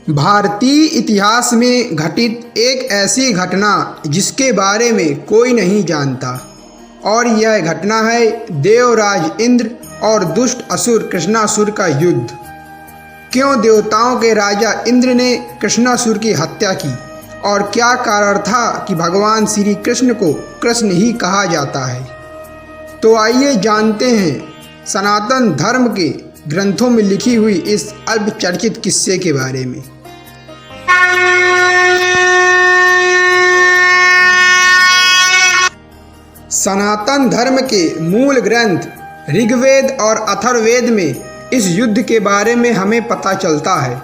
भारतीय इतिहास में घटित एक ऐसी घटना जिसके बारे में कोई नहीं जानता और यह घटना है देवराज इंद्र और दुष्ट असुर कृष्णासुर का युद्ध। क्यों देवताओं के राजा इंद्र ने कृष्णासुर की हत्या की और क्या कारण था कि भगवान श्री कृष्ण को कृष्ण ही कहा जाता है। तो आइए जानते हैं सनातन धर्म के ग्रंथों में लिखी हुई इस अल्पचर्चित किस्से के बारे में। सनातन धर्म के मूल ग्रंथ ऋग्वेद और अथर्ववेद में इस युद्ध के बारे में हमें पता चलता है।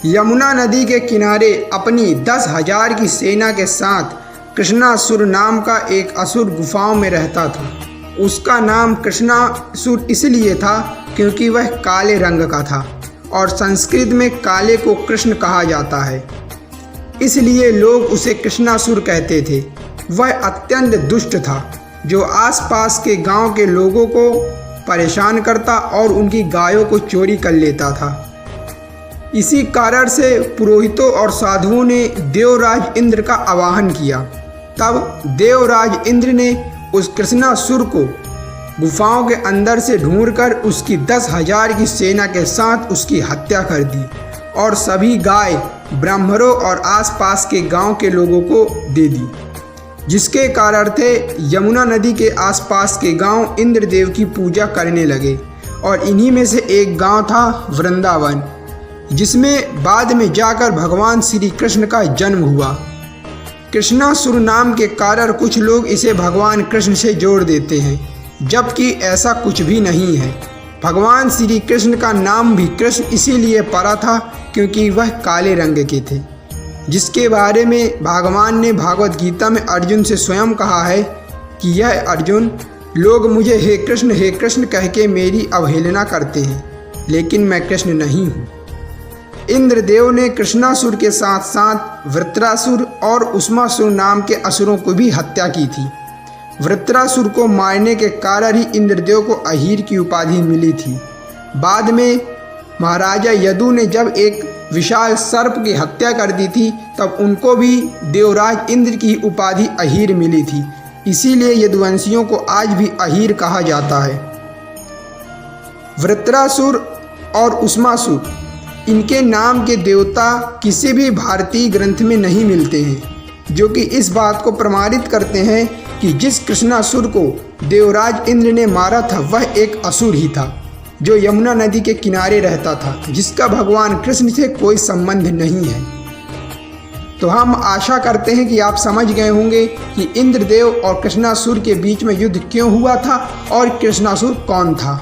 यमुना नदी के किनारे अपनी 10,000 की सेना के साथ कृष्णासुर नाम का एक असुर गुफाओं में रहता था। उसका नाम कृष्णासुर इसलिए था क्योंकि वह काले रंग का था और संस्कृत में काले को कृष्ण कहा जाता है, इसलिए लोग उसे कृष्णासुर कहते थे। वह अत्यंत दुष्ट था जो आसपास के गांव के लोगों को परेशान करता और उनकी गायों को चोरी कर लेता था। इसी कारण से पुरोहितों और साधुओं ने देवराज इंद्र का आवाहन किया। तब देवराज इंद्र ने उस कृष्णासुर को गुफाओं के अंदर से ढूंढकर उसकी 10,000 की सेना के साथ उसकी हत्या कर दी और सभी गाय ब्राह्मणों और आसपास के गांव के लोगों को दे दी, जिसके कारण थे यमुना नदी के आसपास के गांव इंद्रदेव की पूजा करने लगे। और इन्हीं में से एक गांव था वृंदावन, जिसमें बाद में जाकर भगवान श्री कृष्ण का जन्म हुआ। कृष्णासुर नाम के कारण कुछ लोग इसे भगवान कृष्ण से जोड़ देते हैं, जबकि ऐसा कुछ भी नहीं है। भगवान श्री कृष्ण का नाम भी कृष्ण इसीलिए पड़ा था क्योंकि वह काले रंग के थे, जिसके बारे में भगवान ने भागवत गीता में अर्जुन से स्वयं कहा है कि यह अर्जुन, लोग मुझे हे कृष्ण कह के मेरी अवहेलना करते हैं, लेकिन मैं कृष्ण नहीं हूँ। इंद्रदेव ने कृष्णासुर के साथ साथ वृत्रासुर और उष्मासुर नाम के असुरों को भी हत्या की थी। वृत्रासुर को मारने के कारण ही इंद्रदेव को अहीर की उपाधि मिली थी। बाद में महाराजा यदु ने जब एक विशाल सर्प की हत्या कर दी थी, तब उनको भी देवराज इंद्र की उपाधि अहीर मिली थी। इसीलिए यदुवंशियों को आज भी अहीर कहा जाता है। वृत्रासुर और उष्मासुर, इनके नाम के देवता किसी भी भारतीय ग्रंथ में नहीं मिलते हैं, जो कि इस बात को प्रमाणित करते हैं कि जिस कृष्णासुर को देवराज इंद्र ने मारा था वह एक असुर ही था, जो यमुना नदी के किनारे रहता था, जिसका भगवान कृष्ण से कोई संबंध नहीं है। तो हम आशा करते हैं कि आप समझ गए होंगे कि इंद्रदेव और कृष्णासुर के बीच में युद्ध क्यों हुआ था और कृष्णासुर कौन था।